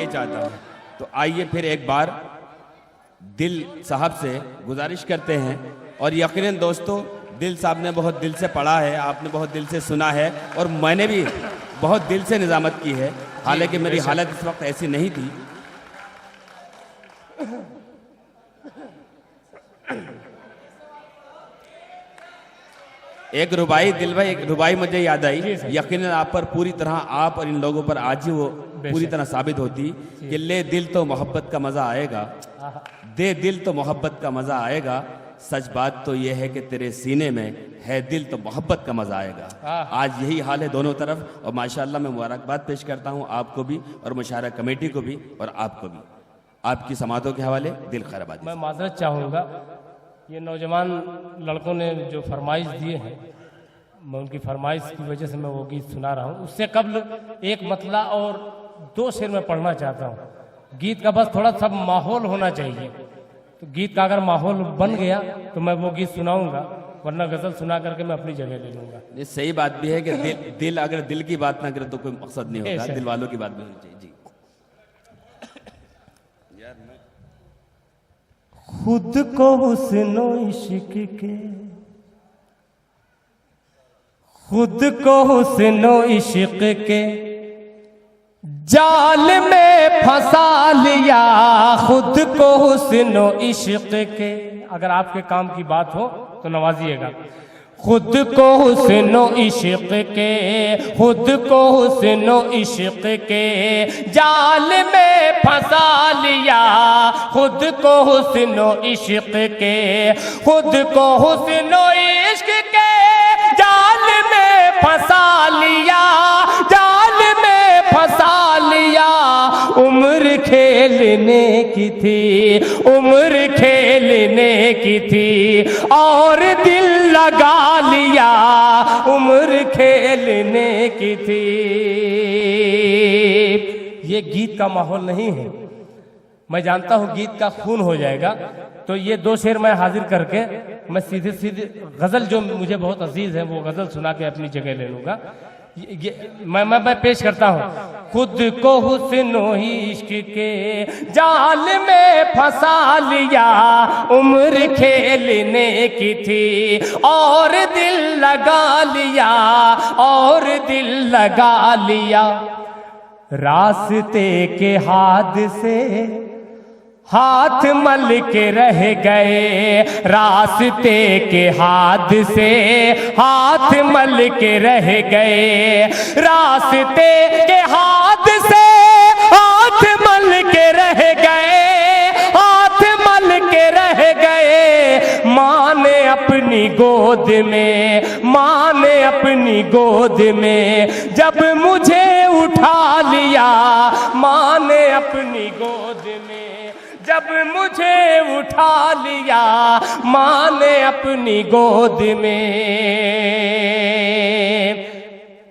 यही चाहता हूँ। तो आइए फिर एक बार दिल साहब से गुजारिश करते हैं, और यकीनन दोस्तों दिल साहब ने बहुत दिल से पढ़ा है, आपने बहुत दिल से सुना है, और मैंने भी बहुत दिल से निजामत की है, हालांकि मेरी हालत इस वक्त ऐसी नहीं थी। एक रुबाई दिल भाई, एक रुबाई मुझे याद आई, यकीनन आप पर पूरी तरह, आप और इन लोगों पर आज ही वो पूरी तरह साबित होती कि ले दिल तो मोहब्बत का मजा आएगा, दे दिल तो मोहब्बत का मजा आएगा, सच बात तो ये है कि तेरे सीने में है दिल तो मोहब्बत का मजा आएगा। आज यही हाल है दोनों तरफ, और माशाअल्लाह मैं मुबारकबाद पेश करता हूँ आपको भी और मुशायरा कमेटी को भी और आपको भी, आपकी समातों के हवाले दिल खैर आबादी। मैं माजरत चाहूँगा, ये नौजवान लड़कों ने जो फरमाइश दिए हैं, मैं उनकी फरमाइश की वजह से मैं वो गीत सुना रहा हूँ। उससे कबल एक मतला और 2 शेर मैं पढ़ना चाहता हूँ। गीत का बस थोड़ा सा माहौल होना चाहिए, तो गीत का अगर माहौल बन गया तो मैं वो गीत सुनाऊंगा, वरना गजल सुना करके मैं अपनी जगह ले लूंगा। ये सही बात भी है कि दिल अगर दिल की बात ना करे तो कोई मकसद नहीं होता, दिल वालों की बात भी होनी चाहिए। जी खुद को हुस्नो इश्क के, खुद को हुस्नो इश्क के जाल में फंसा लिया, खुद को हुस्नो इश्क के। अगर आपके काम की बात हो तो नवाजिएगा। खुद को हुस्नो इश्क के, खुद को हुस्नो इश्क के जाल में फंसा लिया, खुद को हुस्नो इश्क के, खुद को हुस्नो इश्क के जाल में फंसा लिया, जाल में फंसा लिया। उम्र खेलने की थी, उम्र खेलने की थी और दिल लगा लिया, उम्र खेलने की थी। ये गीत का माहौल नहीं है, मैं जानता हूं गीत का खून हो जाएगा, तो ये 2 शेर मैं हाजिर करके मैं सीधे सीधे गजल जो मुझे बहुत अजीज है वो गजल सुना के अपनी जगह ले लूंगा। मैं पेश करता हूँ। खुद को हुस्नो इश्क के जाल में फंसा लिया, उम्र खेलने की थी और दिल लगा लिया, और दिल लगा लिया। रास्ते के हादसे हाथ मल के रह गए, रास्ते के हादसे हाथ मल के रह गए, रास्ते के हादसे हाथ मल के रह गए, हाथ मल के रह गए। माँ ने अपनी गोद में, माँ ने अपनी गोद में जब मुझे उठा लिया, माँ ने अपनी गोद में जब मुझे उठा लिया, माँ ने अपनी गोद में।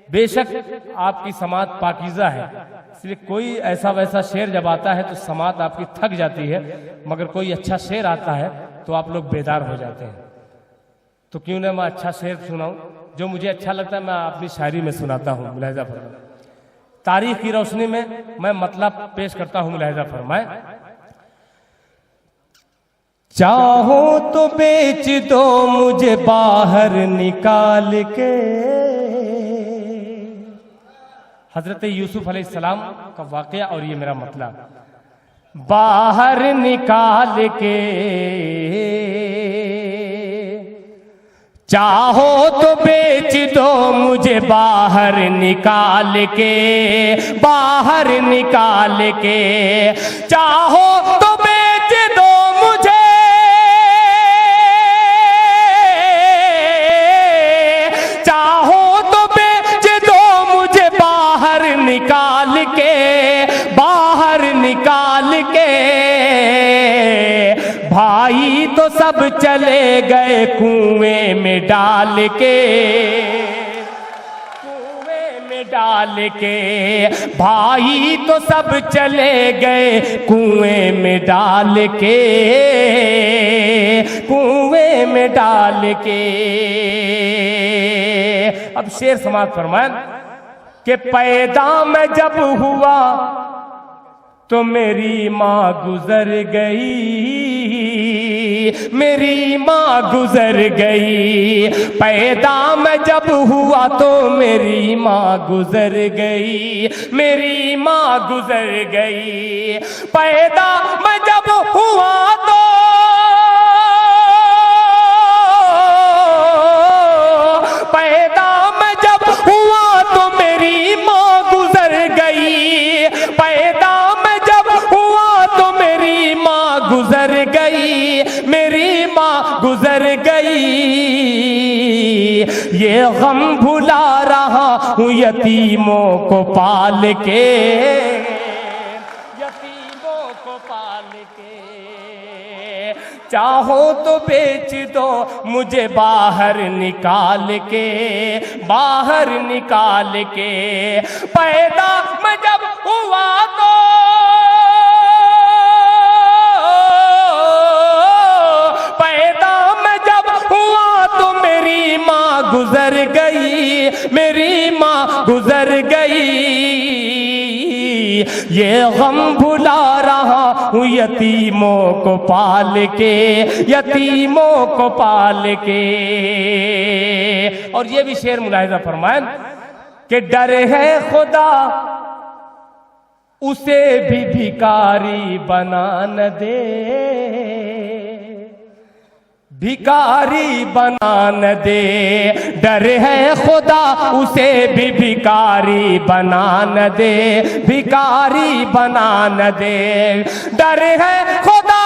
बेशक आपकी समात पाकीज़ा है, इसलिए कोई ऐसा वैसा शेर जब आता है तो समात आपकी थक जाती है, मगर कोई अच्छा शेर आता है तो आप लोग बेदार हो जाते हैं। तो क्यों ना मैं अच्छा शेर सुनाऊं, जो मुझे अच्छा लगता है मैं अपनी शायरी में सुनाता हूँ। मुलाहिजा फरमाए, तारीख की रोशनी में मैं मतलब पेश करता हूँ। मुलाहिजा फरमाए, चाहो तो बेच दो मुझे बाहर निकाल के। हजरत यूसुफ अलैहिस्सलाम का वाकया और ये मेरा मतलब, बाहर निकाल के। चाहो तो बेच दो मुझे बाहर निकाल के, बाहर निकाल के। चाहो तो बेच दो मुझे, निकाल के, बाहर निकाल के। भाई तो सब चले गए कुएं में डाल के, कुएं में डाल के। भाई तो सब चले गए कुएं में डाल के, कुएं में डाल के। अब शेर समाप्त फरमाएं कि पैदा मैं जब हुआ, तो मेरी माँ गुजर गई, मेरी माँ गुजर गई। पैदा मैं जब हुआ तो मेरी माँ गुजर गई, मेरी माँ गुजर गई। पैदा मैं जब हुआ तो पैदा मैं जब हुआ तो मेरी माँ गुजर गई। पैदा मैं जब हुआ तो मेरी माँ गुजर गई, मेरी माँ गुजर गई। ये गम भुला रहा हूँ यतीमों को पाल के, यतीमों को पाल के। चाहो तो बेच दो मुझे बाहर निकाल के, बाहर निकाल के। पैदा मैं जब हुआ तो पैदा मैं जब हुआ तो मेरी माँ गुजर गई, मेरी माँ गुजर गई। ये गम भुला रहा हूँ यतीमों को पाल के, यतीमों को पाल के। और ये भी शेर मुलाहिजा फरमाएं कि डर है खुदा उसे भी भिखारी बना न दे, भिखारी बना न दे। डर है खुदा उसे भी भिखारी बना न दे, भिखारी बना न दे। डर है खुदा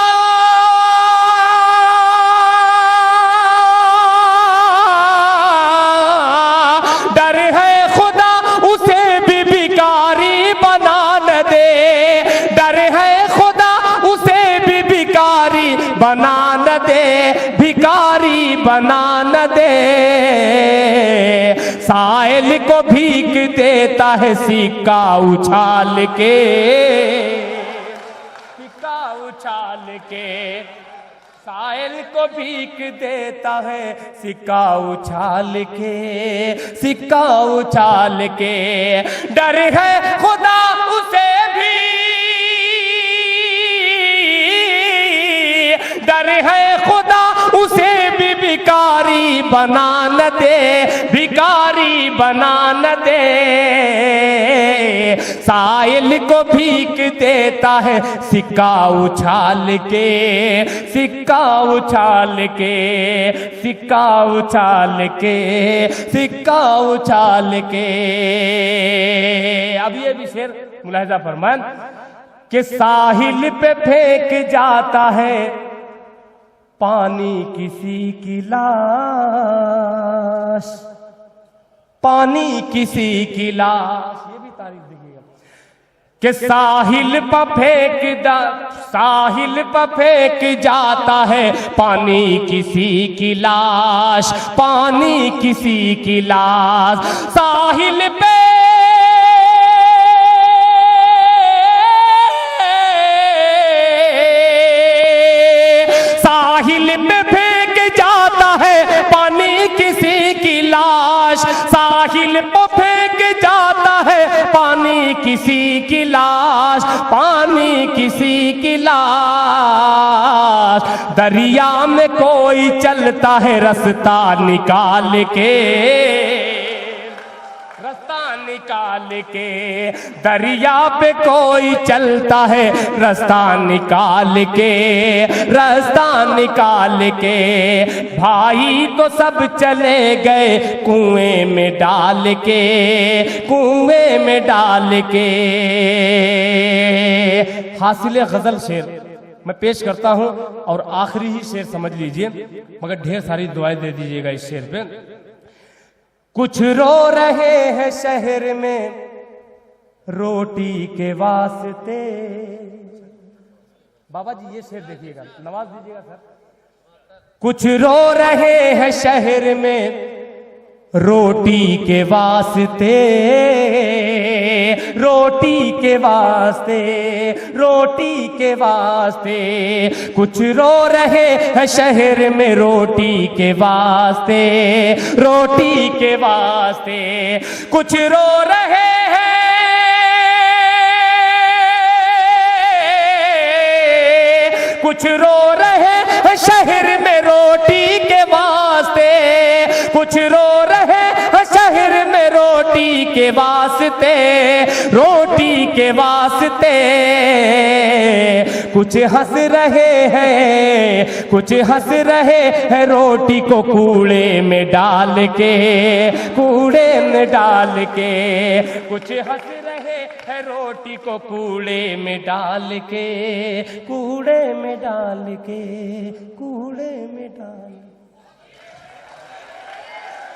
डर है खुदा उसे भी भिखारी बना न दे, डर है खुदा उसे भी भिखारी बना न दे, भिखारी बना न दे। साइल को भीख देता है सिक्का उछाल के, सिक्का उछाल के। साइल को भीख देता है सिक्का उछाल के, सिक्का उछाल के। डर है खुदा उसे भी, डर है खुदा उसे भी भिखारी बना न दे, भिखारी बना न दे। साइल को भीख देता है सिक्का उछाल के, सिक्का उछाल के, सिक्का उछाल के, सिक्का उछाल के। अब ये भी शेर मुलाहिजा फरमान कि साहिल पे फेंक जाता है पानी किसी की लाश, पानी किसी की लाश। ये भी तारीफ देखिएगा कि साहिल पर फेंक जाता है पानी किसी की लाश, पानी किसी की लाश। साहिल पे साहिल पे फेंक जाता है पानी किसी की लाश, साहिल पे फेंक जाता है पानी किसी की लाश, पानी किसी की लाश। दरिया में कोई चलता है रास्ता निकाल के, रास्ता निकाल के। दरिया पे कोई चलता है रास्ता निकाल के, रास्ता निकाल के। भाई तो सब चले गए कुएं में डाल के, कुएं में डाल के। हासिल गजल शेर मैं पेश करता हूं और आखिरी ही शेर समझ लीजिए, मगर ढेर सारी दुआएं दे दीजिएगा इस शेर पे। कुछ रो रहे हैं शहर में रोटी के वास्ते। बाबा जी ये शेर देखिएगा, नवाज दीजिएगा सर। कुछ रो रहे हैं शहर में रोटी के वास्ते, रोटी के वास्ते, रोटी के वास्ते। कुछ रो रहे हैं शहर में रोटी के वास्ते, रोटी के वास्ते। कुछ रो रहे हैं कुछ रो रहे हैं शहर में रोटी के वास्ते, कुछ रो रहे हैं शहर में रोटी के वास्ते, रोटी के वास्ते। कुछ हंस रहे हैं, कुछ हंस रहे हैं रोटी को कूड़े में डाल के, कूड़े में डाल के। कुछ हंस रहे हैं रोटी को कूड़े में डाल के, कूड़े में डाल के, कूड़े में डाल के।